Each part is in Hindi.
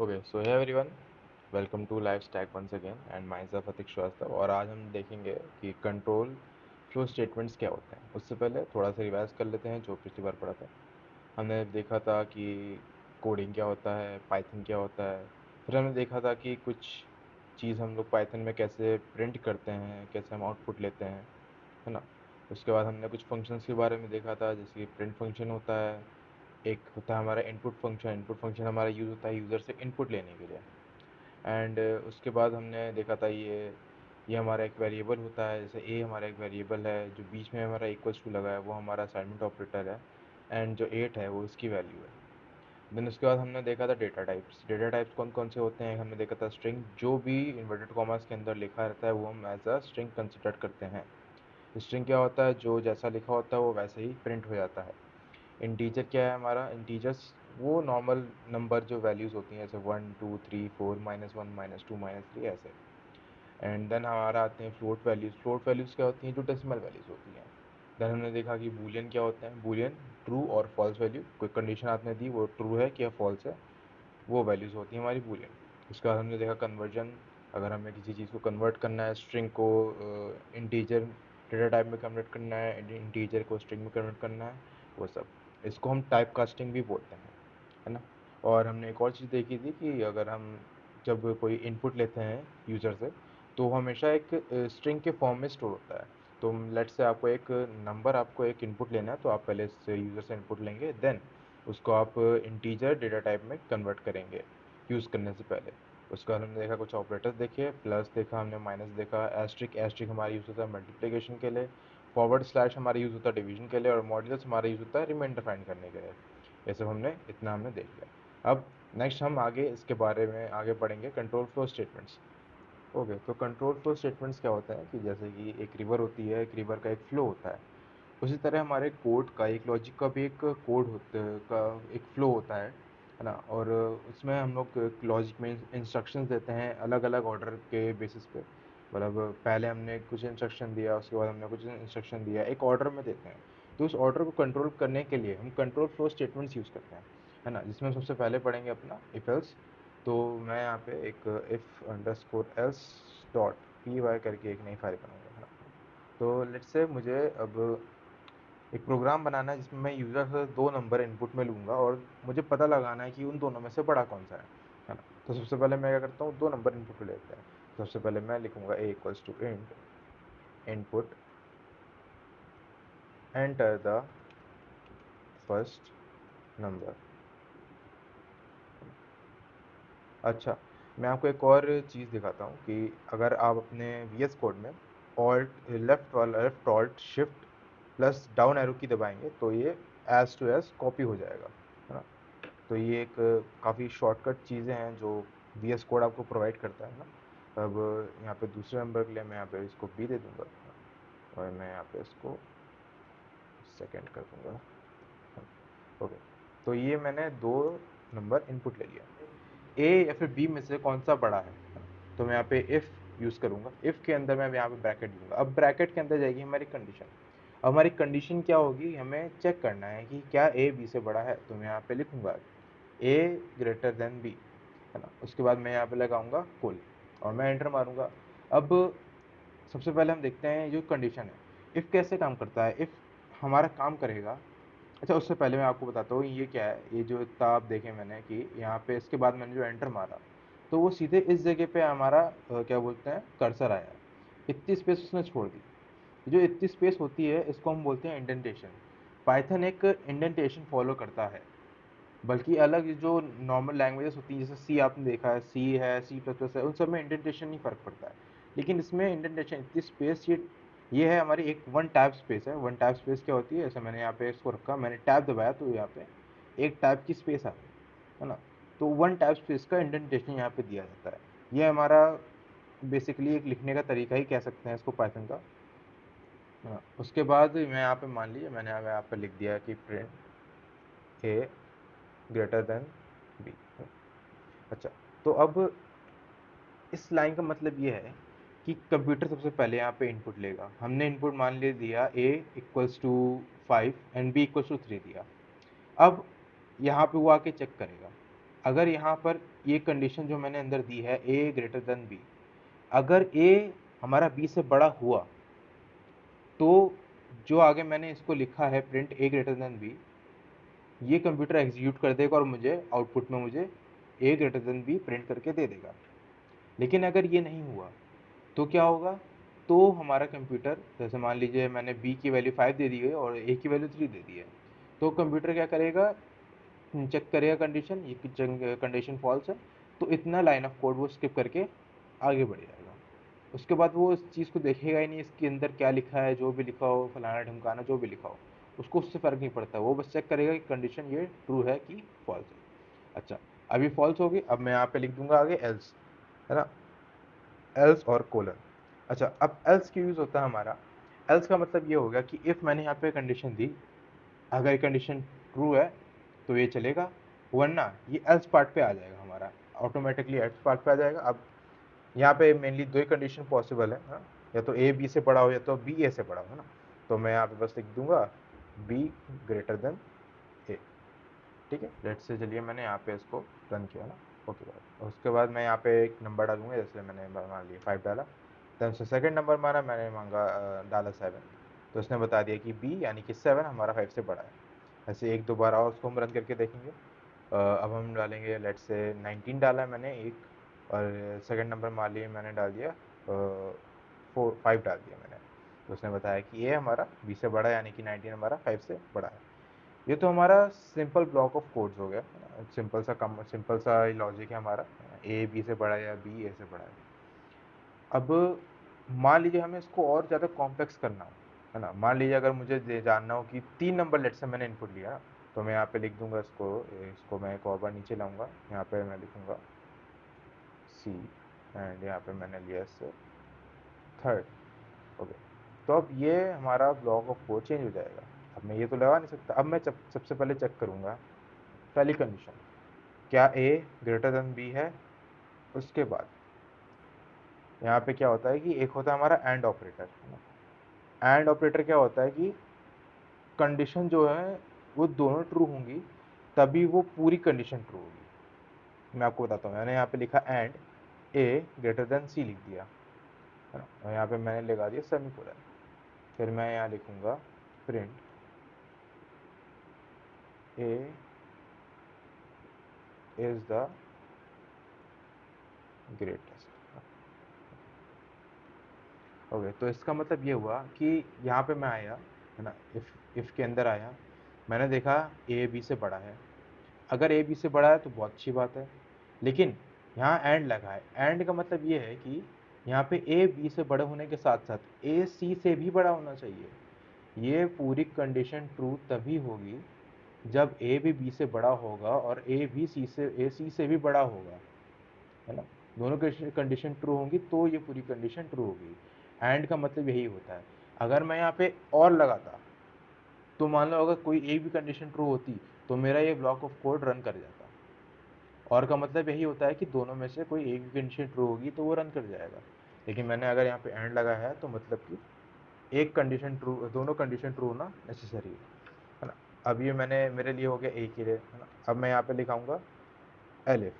Okay so hey everyone, welcome to life stack once again and माई सेल्फ अतिक श्रीवास्तव। और आज हम देखेंगे कि कंट्रोल फ्लो स्टेटमेंट्स क्या होते हैं। उससे पहले थोड़ा सा रिवाइज कर लेते हैं जो पिछली बार पढ़ा था। हमने देखा था कि कोडिंग क्या होता है, पाइथन क्या होता है। फिर हमने देखा था कि कुछ चीज़ हम लोग पाइथन में कैसे प्रिंट करते हैं, कैसे हम आउटपुट लेते हैं, है ना। उसके बाद हमने कुछ फंक्शंस के बारे में देखा था, जैसे कि प्रिंट फंक्शन होता है, एक होता है हमारा इनपुट फंक्शन हमारा यूज़ होता है यूज़र से इनपुट लेने के लिए। एंड उसके बाद हमने देखा था ये हमारा एक वेरिएबल होता है, जैसे ए हमारा एक वेरिएबल है, जो बीच में हमारा इक्वल्स टू लगा है वो हमारा असाइनमेंट ऑपरेटर है। एंड जो 8 है वो इसकी वैल्यू है। देन उसके बाद हमने देखा था डेटा टाइप्स कौन कौन से होते हैं। हमने देखा था स्ट्रिंग, जो भी इन्वर्टेड कॉमास के अंदर लिखा रहता है वो हम एज अ स्ट्रिंग कंसिडर करते हैं। स्ट्रिंग क्या होता है, जो जैसा लिखा होता है वो वैसे ही प्रिंट हो जाता है। इंटीजर क्या है हमारा, इंटीजर्स वो नॉर्मल नंबर जो वैल्यूज़ होती हैं, जैसे 1 2 3 4 -1 -2 -3 ऐसे। एंड देन हमारा आते हैं फ्लोट वैल्यूज़ क्या होती हैं, जो डेसिमल वैल्यूज़ होती हैं। देन हमने देखा कि बूलियन क्या होते हैं, बूलियन ट्रू और फॉल्स वैल्यू, कोई कंडीशन आपने दी वो ट्रू है कि या फॉल्स है, वो वैल्यूज़ होती हैं हमारी बूलियन। उसके बाद हमने देखा कन्वर्जन, अगर हमें किसी चीज़ को कन्वर्ट करना है, स्ट्रिंग को इंटीजर डेटा टाइप में कन्वर्ट करना है, इंटीजर को स्ट्रिंग में कन्वर्ट करना है, वो सब। इसको हम टाइप कास्टिंग भी बोलते हैं, है ना। और हमने एक और चीज़ देखी थी कि अगर हम जब कोई इनपुट लेते हैं यूज़र से, तो हमेशा एक स्ट्रिंग के फॉर्म में स्टोर होता है। तो लेट से आपको एक नंबर, आपको एक इनपुट लेना है, तो आप पहले से यूज़र से इनपुट लेंगे, देन उसको आप इंटीजर डेटा टाइप में कन्वर्ट करेंगे यूज़ करने से पहले। उसके बाद हमने देखा कुछ ऑपरेटर्स देखे, प्लस देखा हमने, माइनस देखा, एस्ट्रिक एस्ट्रिक हमारा यूज़ होता है मल्टीप्लिकेशन के लिए, फॉरवर्ड स्लैश हमारा यूज़ होता है डिवीजन के लिए, और मॉड्यूलस हमारा यूज़ होता है रिमाइंडर फाइंड करने के लिए। ये सब हमने देख लिया। अब नेक्स्ट हम आगे इसके बारे में आगे पढ़ेंगे, कंट्रोल फ्लो स्टेटमेंट्स। ओके, तो कंट्रोल फ्लो स्टेटमेंट्स क्या होता है कि जैसे कि एक रिवर होती है, एक रिवर का एक फ्लो होता है, उसी तरह हमारे कोड का, एक लॉजिक का भी एक कोड होता का एक फ्लो होता है ना। और उसमें हम लोग लॉजिक में इंस्ट्रक्शंस देते हैं अलग अलग ऑर्डर के बेसिस पे। मतलब पहले हमने कुछ इंस्ट्रक्शन दिया, उसके बाद हमने कुछ इंस्ट्रक्शन दिया, एक ऑर्डर में देते हैं। तो उस ऑर्डर को कंट्रोल करने के लिए हम कंट्रोल फ्लो स्टेटमेंट्स यूज़ करते हैं, है ना। जिसमें सबसे पहले पढ़ेंगे अपना इफ एल्स। तो मैं यहाँ पे एक if underscore else dot P Y करके एक नई फाइल बनाऊंगा, है ना। तो लेट्स से मुझे अब एक प्रोग्राम बनाना है जिसमें मैं यूज़र से दो नंबर इनपुट में लूँगा और मुझे पता लगाना है कि उन दोनों में से बड़ा कौन सा है ना। तो सबसे पहले मैं क्या करता हूँ, दो नंबर इनपुट में लेते हैं। सबसे पहले मैं लिखूँगा A equals to int input enter the first number. अच्छा, मैं आपको एक और चीज़ दिखाता हूँ कि अगर आप अपने वी एस कोड में alt left alt shift plus down arrow की दबाएंगे तो ये एज टू एज कॉपी हो जाएगा, है ना। तो ये एक काफ़ी शॉर्टकट चीज़ें हैं जो वी एस कोड आपको प्रोवाइड करता है ना। अब यहाँ पे दूसरे नंबर के लिए मैं यहाँ पे इसको बी दे दूँगा, और मैं यहाँ पे इसको सेकेंड कर दूँगा। ओके, तो ये मैंने दो नंबर इनपुट ले लिया। ए या फिर बी में से कौन सा बड़ा है ना? तो मैं यहाँ पे इफ़ यूज़ करूँगा, इफ़ के अंदर मैं यहाँ पे ब्रैकेट दूंगा। अब ब्रैकेट के अंदर जाएगी हमारी कंडीशन। अब हमारी कंडीशन क्या होगी, हमें चेक करना है कि क्या ए बी से बड़ा है। तो मैं यहाँ पे लिखूँगा ए ग्रेटर देन बी, है ना। उसके बाद मैं यहाँ पे लगाऊंगा कुल और मैं एंटर मारूंगा। अब सबसे पहले हम देखते हैं जो कंडीशन है, इफ़ कैसे काम करता है। इफ़ हमारा काम करेगा। अच्छा, उससे पहले मैं आपको बताता हूँ ये क्या है। ये जो इतना आप देखें मैंने कि यहाँ पे इसके बाद मैंने जो एंटर मारा, तो वो सीधे इस जगह पे हमारा क्या बोलते हैं, कर्सर आया। इतनी स्पेस उसने छोड़ दी। जो इतनी स्पेस होती है इसको हम बोलते हैं इंडेंटेशन। पाइथन एक इंडेंटेशन फॉलो करता है, बल्कि अलग जो नॉर्मल लैंग्वेजेस होती हैं, जैसे सी आपने देखा है, सी है, सी प्लस प्लस है, उन सब में इंडेंटेशन नहीं फ़र्क पड़ता है। लेकिन इसमें इंडेंटेशन इतनी स्पेस, ये है हमारी एक वन टाइप स्पेस है। वन टाइप स्पेस क्या होती है, जैसे मैंने यहाँ पे इसको रखा, मैंने टैब दबाया तो यहाँ पे एक टाइप की स्पेस आ गई, है ना। तो वन टाइप स्पेस का इंडेंटेशन यहाँ पे दिया जाता है। ये हमारा बेसिकली एक लिखने का तरीका ही कह सकते हैं इसको, पाइथन का, है ना। उसके बाद मैं यहाँ पे मान लीजिए मैंने यहाँ पे लिख दिया कि प्रिंट ए ग्रेटर देन बी। अच्छा, तो अब इस लाइन का मतलब ये है कि कंप्यूटर सबसे पहले यहाँ पे इनपुट लेगा। हमने इनपुट मान ले दिया a equals to 5 and b equals to 3 दिया। अब यहाँ पे वो आके चेक करेगा। अगर यहाँ पर ये कंडीशन जो मैंने अंदर दी है ए ग्रेटर देन बी, अगर ए हमारा बी से बड़ा हुआ तो जो आगे मैंने इसको लिखा है प्रिंट ए ग्रेटर देन बी, ये कंप्यूटर एग्जीक्यूट कर देगा और मुझे आउटपुट में मुझे ए ग्रेटर देन बी प्रिंट करके दे देगा। लेकिन अगर ये नहीं हुआ तो क्या होगा, तो हमारा कंप्यूटर, जैसे मान लीजिए मैंने बी की वैल्यू 5 दे दी है और ए की वैल्यू 3 दे दी है, तो कंप्यूटर क्या करेगा, चेक करेगा कंडीशन, ये कंडीशन फॉल्स है, तो इतना लाइन ऑफ कोड वो स्किप करके आगे बढ़ जाएगा। उसके बाद वो इस चीज़ को देखेगा ही नहीं इसके अंदर क्या लिखा है, जो भी लिखा हो फलाना ढमकाना जो भी लिखा हो, उसको उससे फ़र्क नहीं पड़ता, वो बस चेक करेगा कि कंडीशन ये ट्रू है कि फॉल्स है। अच्छा, अभी फॉल्स होगी, अब मैं यहाँ पे लिख दूंगा आगे एल्स, है ना, एल्स और कोलन। अच्छा, अब एल्स क्यों यूज़ होता है हमारा, एल्स का मतलब ये हो गया कि इफ़ मैंने यहाँ पे कंडीशन दी, अगर ये कंडीशन ट्रू है तो ये चलेगा, वरना ये एल्स पार्ट पे आ जाएगा, हमारा ऑटोमेटिकली एल्स पार्ट पे आ जाएगा। अब यहाँ पे मेनली दो ही कंडीशन पॉसिबल है ना, या तो ए बी से बड़ा हो या तो बी ए से बड़ा हो, है ना। तो मैं यहाँ पे बस लिख दूंगा बी ग्रेटर देन ए, ठीक है। लेट से चलिए मैंने यहाँ पे इसको रन किया ना, ओके। उसके बाद मैं यहाँ पे एक नंबर डालूंगा, जैसे मैंने मान लिया 5 डाला, देन उससे सेकंड नंबर मारा मैंने, मांगा डाला 7, तो उसने बता दिया कि बी यानी कि 7 हमारा 5 से बड़ा है। ऐसे एक दो बार और उसको हम रन करके देखेंगे। अब हम डालेंगे, लेट से 19 डाला है मैंने एक, और सेकंड नंबर मान लिए मैंने डाल दिया 5 डाल दिया मैंने, तो उसने बताया कि ये हमारा बी से बड़ा है, यानी कि 19 हमारा 5 से बड़ा है। ये तो हमारा सिंपल ब्लॉक ऑफ कोड्स हो गया, सिंपल सा लॉजिक है हमारा, ए बी से बड़ा है या बी ए से बड़ा है। अब मान लीजिए हमें इसको और ज़्यादा कॉम्प्लेक्स करना हो, है ना, मान लीजिए अगर मुझे जानना हो कि 3 नंबर लेट से मैंने इनपुट लिया, तो मैं यहाँ पे लिख दूंगा इसको, इसको मैं एक और बार नीचे लाऊंगा, यहाँ पे मैं लिखूंगा सी, एंड यहाँ पे मैंने लिया इससे थर्ड, ओके। तो अब ये हमारा ब्लॉक ऑफ कोड चेंज हो जाएगा। अब मैं ये तो लगा नहीं सकता, अब मैं सबसे पहले चेक करूँगा पहली कंडीशन, क्या ए ग्रेटर देन बी है। उसके बाद यहाँ पे क्या होता है कि एक होता है हमारा एंड ऑपरेटर, एंड ऑपरेटर क्या होता है कि कंडीशन जो है वो दोनों ट्रू होंगी तभी वो पूरी कंडीशन ट्रू होगी। मैं आपको बताता हूँ, मैंने यहाँ पे लिखा एंड ए ग्रेटर देन सी लिख दिया, है ना, और यहाँ पे मैंने लगा दिया सेमीकोलन। फिर मैं यहाँ लिखूंगा print A is the greatest, okay. तो इसका मतलब ये हुआ कि यहाँ पे मैं आया, है ना, इफ़ के अंदर आया, मैंने देखा ए बी से बड़ा है। अगर ए बी से बड़ा है तो बहुत अच्छी बात है, लेकिन यहाँ एंड लगा है, एंड का मतलब ये है कि यहाँ पे ए बी से बड़े होने के साथ साथ ए सी से भी बड़ा होना चाहिए। ये पूरी कंडीशन ट्रू तभी होगी जब ए भी बी से बड़ा होगा और ए सी से भी बड़ा होगा, है ना। दोनों कंडीशन ट्रू होंगी तो ये पूरी कंडीशन ट्रू होगी। एंड का मतलब यही होता है। अगर मैं यहाँ पे और लगाता तो मान लो अगर कोई एक भी कंडीशन ट्रू होती तो मेरा ये ब्लॉक ऑफ कोड रन कर जाता। और का मतलब यही होता है कि दोनों में से कोई एक भी कंडीशन ट्रू होगी तो वो रन कर जाएगा। लेकिन मैंने अगर यहाँ पे एंड लगाया है तो मतलब कि एक कंडीशन ट्रू, दोनों कंडीशन ट्रू होना नेसेसरी है ना। अब ये मैंने मेरे लिए हो गया ए के लिए, है ना। अब मैं यहाँ पे लिखाऊंगा एलिफ।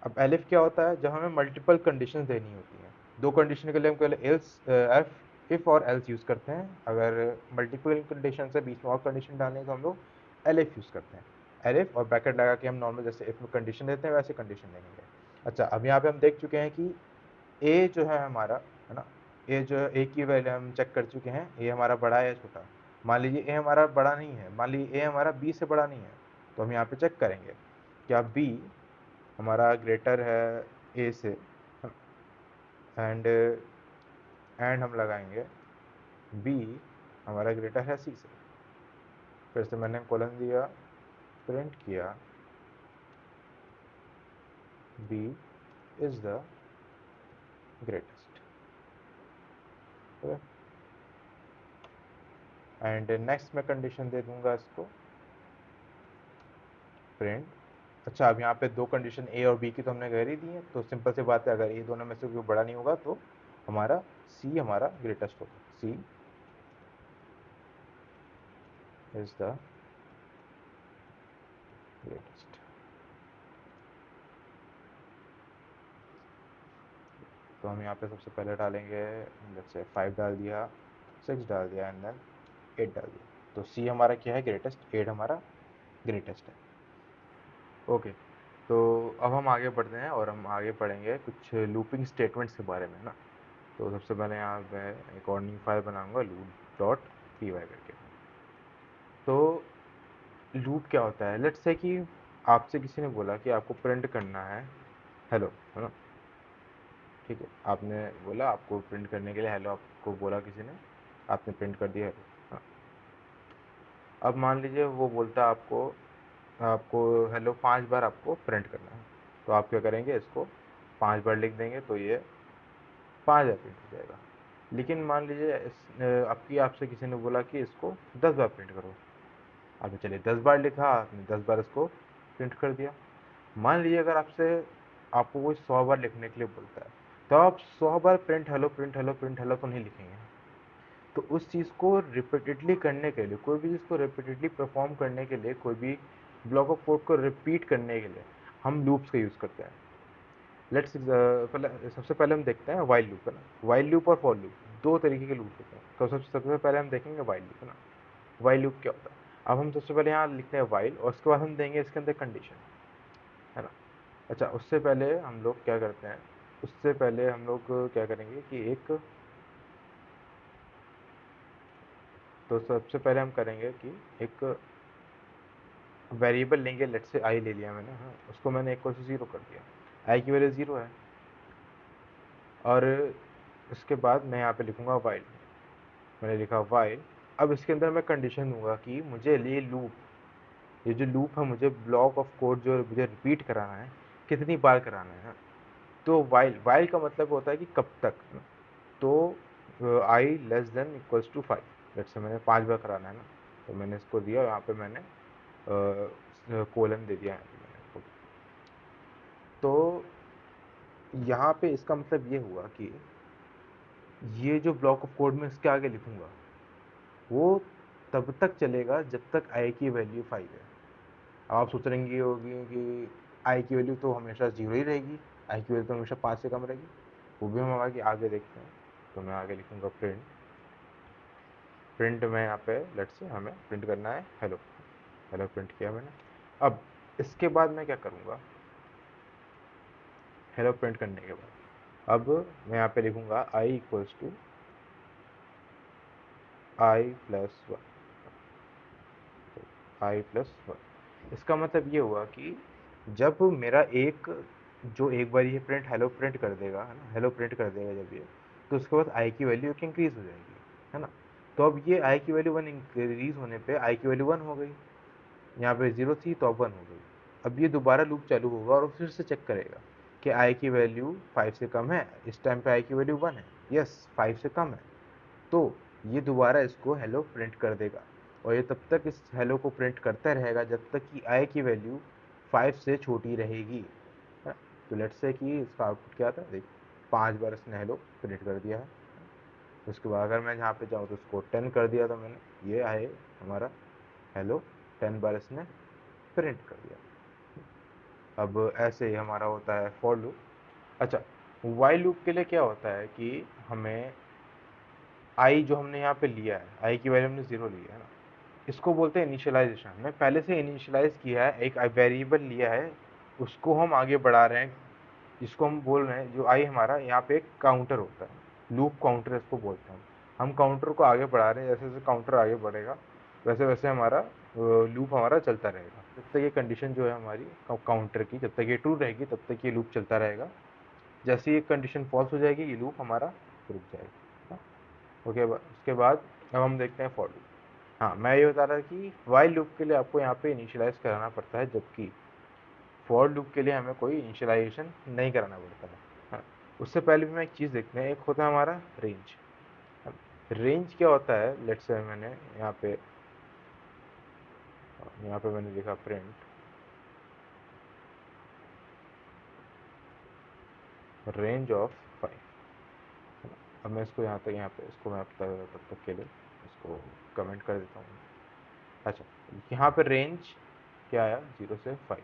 अब एलिफ क्या होता है, जब हमें मल्टीपल कंडीशन देनी होती हैं, दो कंडीशन के लिए हम पहले एल्स एफ इफ और एल्स यूज़ करते हैं। अगर मल्टीपल कंडीशन से बीच में और कंडीशन डालनी है तो हम लोग एलिफ यूज़ करते हैं। एलिफ और ब्रैकेट लगा के हम नॉर्मल जैसे इफ में कंडीशन देते हैं वैसे कंडीशन देंगे। अच्छा, अब यहाँ पे हम देख चुके हैं कि ए जो है हमारा, है ना, ए जो है ए की वैल्यू हम चेक कर चुके हैं, ए हमारा बड़ा है या छोटा। मान लीजिए ए हमारा बड़ा नहीं है, मान लीजिए ए हमारा बी से बड़ा नहीं है, तो हम यहाँ पे चेक करेंगे क्या बी हमारा ग्रेटर है ए से, एंड एंड हम लगाएंगे बी हमारा ग्रेटर है सी से। फिर से मैंने कॉलन दिया, प्रिंट किया B is the greatest, and next मैं कंडीशन दे दूंगा इसको प्रिंट। अच्छा, अब यहाँ पे दो कंडीशन ए और बी की तो हमने कर ही दी है, तो सिंपल सी बात है, अगर ये दोनों में से कोई बड़ा नहीं होगा तो हमारा सी हमारा ग्रेटेस्ट होगा, सी इज द ग्रेटेस्ट। तो हम यहाँ पे सबसे पहले डालेंगे, लेट्स से 5 डाल दिया, 6 डाल दिया एंड देन 8 डाल दिया। तो सी हमारा क्या है, ग्रेटेस्ट, 8 हमारा ग्रेटेस्ट है। ओके, तो अब हम आगे बढ़ते हैं और हम आगे पढ़ेंगे कुछ लूपिंग स्टेटमेंट्स के बारे में ना। तो सबसे पहले यहाँ मैं एक और न्यू फाइल बनाऊंगा, लूप डॉट पी वाई करके। तो लूप क्या होता है, लेट्स से कि आपसे किसी ने बोला कि आपको प्रिंट करना है हेलो, है ना। ठीक है, आपने बोला आपको प्रिंट करने के लिए हेलो, आपको बोला किसी ने, आपने प्रिंट कर दिया हेलो। हाँ, अब मान लीजिए वो बोलता है आपको आपको हेलो 5 बार आपको प्रिंट करना है। तो आप क्या करेंगे, इसको 5 बार लिख देंगे तो ये 5 बार प्रिंट हो जाएगा। लेकिन मान लीजिए आपकी आपसे किसी ने बोला कि इसको 10 बार प्रिंट करो। आपने चलिए 10 बार लिखा, आपने 10 बार इसको प्रिंट कर दिया। मान लीजिए अगर आपसे आपको कोई 100 बार लिखने के लिए बोलता है, तो आप 100 बार print hello print hello print hello तो नहीं लिखेंगे। तो उस चीज़ को रिपीटेडली करने के लिए, कोई भी चीज़ को रिपीटेडली परफॉर्म करने के लिए, कोई भी ब्लॉक ऑफ कोड को रिपीट करने के लिए हम लूप्स का यूज़ करते हैं। लेट्स पहले सबसे पहले हम देखते हैं वाइल लूप, है ना। वाइल लूप और फॉर लूप दो तरीके के लूप होते हैं। तो सबसे पहले हम देखेंगे वाइल लूप, है ना। वाइल लूप क्या होता है, अब हम सबसे पहले यहाँ लिखते हैं वाइल और उसके बाद हम देंगे इसके अंदर कंडीशन, है ना। अच्छा, उससे पहले हम लोग क्या करते हैं, उससे पहले हम लोग क्या करेंगे कि एक, तो सबसे पहले हम करेंगे कि एक वेरिएबल लेंगे, लेट से आई ले लिया मैंने, हाँ, उसको मैंने इक्वल टू 0 कर दिया, आई की वैल्यू 0 है। और उसके बाद मैं यहाँ पे लिखूंगा वाइल, मैंने लिखा वाइल। अब इसके अंदर मैं कंडीशन दूंगा कि मुझे ये लूप, ये जो लूप है, मुझे ब्लॉक ऑफ कोड जो मुझे रिपीट कराना है, कितनी बार कराना है। तो वाइल, वाइल का मतलब होता है कि कब तक। तो I less than equals to 5, let's say मैंने 5 बार कराना है ना, तो मैंने इसको दिया, यहाँ पे मैंने कोलन दे दिया यहाँ पे मैंने। तो यहाँ पे इसका मतलब ये हुआ कि ये जो ब्लॉक ऑफ कोड में इसके आगे लिखूंगा, वो तब तक चलेगा जब तक आई की वैल्यू 5 है। अब आप सोच रही होगी कि आई की वैल्यू तो हमेशा 0 ही रहेगी, आई की वैल्यू तो हमेशा 5 से कम रहेगी। वो भी हम आगे आगे देखते हैं। तो मैं आगे लिखूंगा प्रिंट, प्रिंट में यहाँ पे लेट्स से हमें प्रिंट करना है हेलो, हेलो प्रिंट किया मैंने। अब इसके बाद मैं क्या करूँगा, हेलो प्रिंट करने के बाद अब मैं यहाँ पे लिखूंगा I equals to I plus one, I plus one. इसका मतलब ये हुआ कि जब मेरा एक, जो एक बार ये प्रिंट हेलो प्रिंट कर देगा, है ना, हेलो प्रिंट कर देगा जब ये, तो उसके बाद आई की वैल्यू एक इंक्रीज हो जाएगी, है ना। तो अब ये आई की वैल्यू 1 इंक्रीज होने पे आई की वैल्यू 1 हो गई, यहाँ पे 0 थी तो अब 1 हो गई। अब ये दोबारा लूप चालू होगा और फिर से चेक करेगा कि आई की वैल्यू 5 से कम है, इस टाइम पे आई की वैल्यू 1 है, यस 5 से कम है। तो ये दोबारा इसको हेलो प्रिंट कर देगा और ये तब तक इस हेलो को प्रिंट करता रहेगा जब तक कि आई की वैल्यू 5 से छोटी रहेगी, है। तो लेट्स से कि इसका आउटपुट क्या था, देख 5 बार इसने हेलो प्रिंट कर दिया है। उसके बाद अगर मैं यहाँ पे जाऊँ तो उसको 10 कर दिया, तो मैंने ये आए हमारा हेलो 10 बार इसने प्रिंट कर दिया। अब ऐसे ही हमारा होता है फॉर लूप। अच्छा, वाइल लूप के लिए क्या होता है कि हमें आई जो हमने यहाँ पे लिया है, आई की वैल्यू हमने 0 ली है ना, इसको बोलते हैं इनिशियलाइजेशन। हमने पहले से इनिशियलाइज किया है, एक वेरिएबल लिया है, उसको हम आगे बढ़ा रहे हैं, जिसको हम बोल रहे हैं, जो आई हमारा यहाँ पे एक काउंटर होता है, लूप काउंटर इसको बोलते हैं। हम काउंटर को आगे बढ़ा रहे हैं, जैसे जैसे काउंटर आगे बढ़ेगा वैसे वैसे हमारा लूप हमारा चलता रहेगा, जब तक ये कंडीशन जो है हमारी काउंटर की, जब तक ये ट्रू रहेगी तब तक ये लूप चलता रहेगा। जैसे ये कंडीशन फॉल्स हो जाएगी, ये लूप हमारा रुक जाएगा। ओके, उसके बाद अब हम देखते हैं फॉर लूप। हाँ, मैं ये बता रहा कि वाइल लूप के लिए आपको यहाँ पे इनिशियलाइज कराना पड़ता है, जबकि फॉर लूप के लिए हमें कोई इनिशियलाइजेशन नहीं कराना पड़ता है। हाँ, उससे पहले भी मैं एक चीज़ देखते हैं, एक होता है हमारा रेंज। रेंज क्या होता है, लेट्स से मैंने यहाँ पे मैंने लिखा प्रिंट रेंज ऑफ 5, है ना। अब मैं इसको यहाँ पे इसको मैं तब तक के लिए इसको कमेंट कर देता हूँ। अच्छा, यहाँ पे रेंज क्या आया, 0 से 5।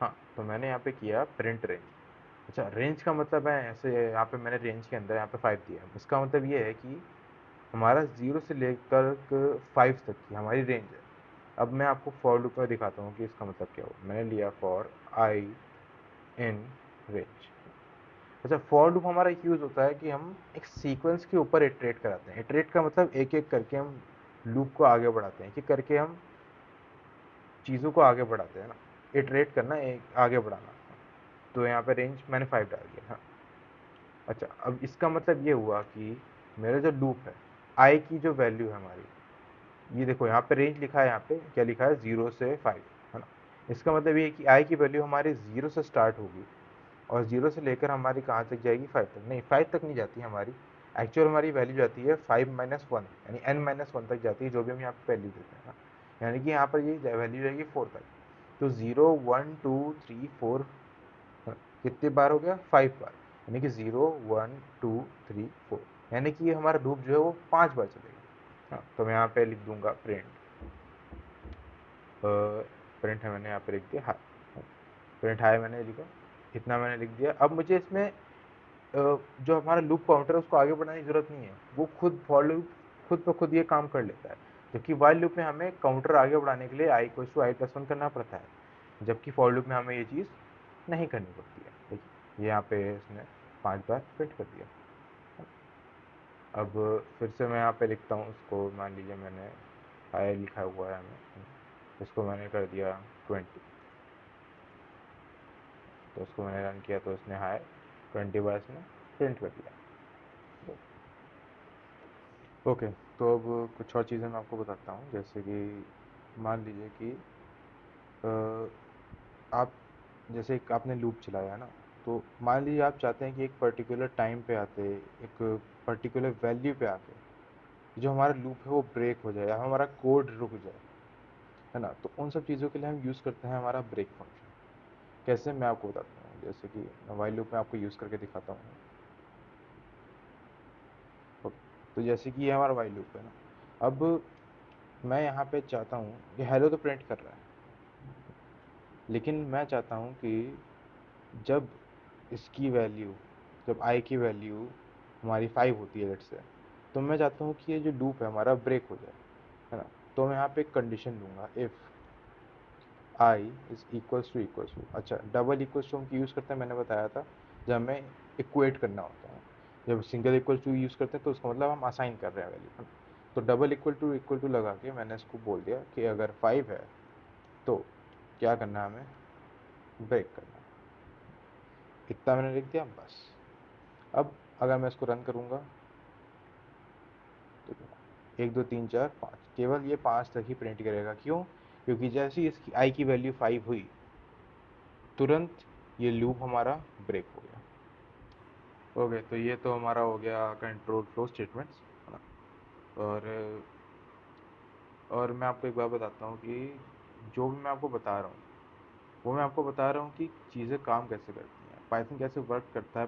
हाँ, तो मैंने यहाँ पे किया प्रिंट रेंज। अच्छा, रेंज का मतलब है ऐसे, यहाँ पे मैंने रेंज के अंदर यहाँ पे 5 दिया है। इसका मतलब ये है कि हमारा 0 से लेकर 5 तक की हमारी रेंज है। अब मैं आपको फॉर लूप में दिखाता हूँ कि इसका मतलब क्या हुआ। मैंने लिया फॉर आई इन रेंज। अच्छा, फॉर लूप हमारा यूज़ होता है कि हम एक सीक्वेंस के ऊपर इटरेट कराते हैं। इटरेट का मतलब एक एक करके हम लूप को आगे बढ़ाते हैं, कि करके हम चीज़ों को आगे बढ़ाते हैं ना। इटरेट करना, एक आगे बढ़ाना। तो यहाँ पे रेंज मैंने 5 डाल दिया। हाँ। अच्छा, अब इसका मतलब ये हुआ कि मेरा जो लूप है, आई की जो वैल्यू है हमारी, ये देखो यहाँ पे रेंज लिखा है, यहाँ पे क्या लिखा है, 0 से 5, है ना। इसका मतलब ये है कि आई की वैल्यू हमारी 0 से स्टार्ट होगी और 0 से लेकर हमारी कहाँ तक जाएगी, 5 तक। नहीं, 5 तक नहीं जाती हमारी। एक्चुअल हमारी वैल्यू जाती है 5 - 1, यानी n - 1 तक जाती है, जो भी हम यहाँ पे वैल्यू देते हैं ना। यानी कि यहाँ पर ये वैल्यू जाएगी 4 तक। तो 0 1 2 3 4, कितने बार हो गया, 5 बार। यानी कि 0 1 2 3 4, यानी कि ये हमारा लूप जो है वो 5 बार चलेगा। हाँ, तो मैं यहाँ पे लिख दूंगा प्रिंट है, मैंने यहाँ पे लिख दिया हाई। प्रिंट हाई मैंने लिखा, इतना मैंने लिख दिया। अब मुझे इसमें जो हमारा लूप काउंटर है उसको आगे बढ़ाने की जरूरत नहीं है, वो खुद फॉर लूप खुद ब खुद ये काम कर लेता है। जबकि वाइल लूप में हमें काउंटर आगे बढ़ाने के लिए i=i+1 करना पड़ता है, जबकि फॉर लूप में हमें ये चीज़ नहीं करनी पड़ती है। देखिए, ये यहाँ पे इसने 5 बार प्रिंट कर दिया। अब फिर से मैं यहाँ पे लिखता हूँ उसको, मान लीजिए मैंने हाई लिखा हुआ है हमें, इसको मैंने कर दिया 20। तो उसको मैंने रन किया तो इसने हाई 20 बार इसने प्रिंट कर दिया। ओके, तो अब कुछ और चीज़ें मैं आपको बताता हूँ। जैसे कि मान लीजिए कि आप, जैसे एक आपने लूप चलाया है ना, तो मान लीजिए आप चाहते हैं कि एक पर्टिकुलर टाइम पे आते, एक पर्टिकुलर वैल्यू पे आके जो हमारा लूप है वो ब्रेक हो जाए या हमारा कोड रुक जाए, है ना। तो उन सब चीज़ों के लिए हम यूज़ करते हैं हमारा ब्रेक फंक्शन। कैसे, मैं आपको बताता हूँ। जैसे कि वाइल लूप में आपको यूज़ करके दिखाता हूँ। ओके, तो जैसे कि ये हमारा वाइल लूप है ना। अब मैं यहाँ पे चाहता हूँ, ये हेलो तो प्रिंट कर रहा है, लेकिन मैं चाहता हूँ कि जब इसकी वैल्यू, जब आई की वैल्यू हमारी 5 होती है, लेट से, तो मैं चाहता हूँ कि ये जो लूप है हमारा ब्रेक हो जाए, है ना। तो मैं यहाँ पे एक कंडीशन दूंगा, if I is equals to, अच्छा, डबल इक्वल्स टू हम यूज़ करते हैं, मैंने बताया था, जब हमें इक्वेट करना होता है। जब सिंगल इक्वल टू यूज़ करते हैं तो उसका मतलब हम असाइन कर रहे हैं वैल्यू, है ना। तो डबल इक्वल टू लगा के मैंने इसको बोल दिया कि अगर 5 है तो क्या करना है, हमें ब्रेक करना है। इतना मैंने लिख दिया बस। अब अगर मैं इसको रन करूँगा तो 1 2 3 4 5, केवल ये 5 तक ही प्रिंट करेगा। क्यों? क्योंकि जैसे ही इसकी आई की वैल्यू 5 हुई, तुरंत ये लूप हमारा ब्रेक हो गया। ओके, तो ये तो हमारा हो गया कंट्रोल फ्लो स्टेटमेंट्स, है ना। और मैं आपको एक बात बताता हूँ कि जो भी मैं आपको बता रहा हूँ वो मैं आपको बता रहा हूँ कि चीज़ें काम कैसे करती हैं, पाइथन कैसे वर्क करता है,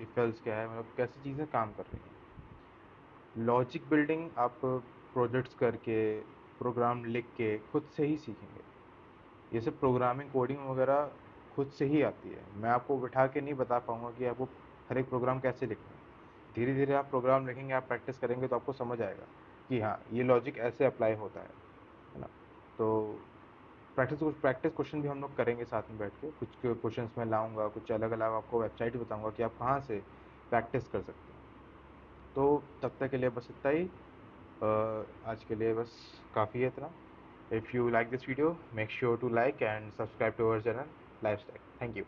इफ एल्स क्या है, मतलब कैसे चीज़ें काम कर रही हैं। लॉजिक बिल्डिंग आप प्रोजेक्ट्स करके, प्रोग्राम लिख के खुद से ही सीखेंगे। ये सब प्रोग्रामिंग कोडिंग वगैरह खुद से ही आती है। मैं आपको बिठा के नहीं बता पाऊंगा कि आपको हर एक प्रोग्राम कैसे लिखना है। धीरे धीरे आप प्रोग्राम लिखेंगे, आप प्रैक्टिस करेंगे तो आपको समझ आएगा कि हाँ, ये लॉजिक ऐसे अप्लाई होता है ना। तो प्रैक्टिस प्रैक्टिस क्वेश्चन भी हम लोग करेंगे साथ में बैठ के। कुछ क्वेश्चंस मैं लाऊंगा, कुछ अलग अलग आपको वेबसाइट बताऊंगा कि आप कहाँ से प्रैक्टिस कर सकते हैं। तो तब तक के लिए बस इतना ही। आज के लिए बस काफ़ी है इतना। If you like this video, make sure to like and subscribe to our channel Lifestack. Thank you.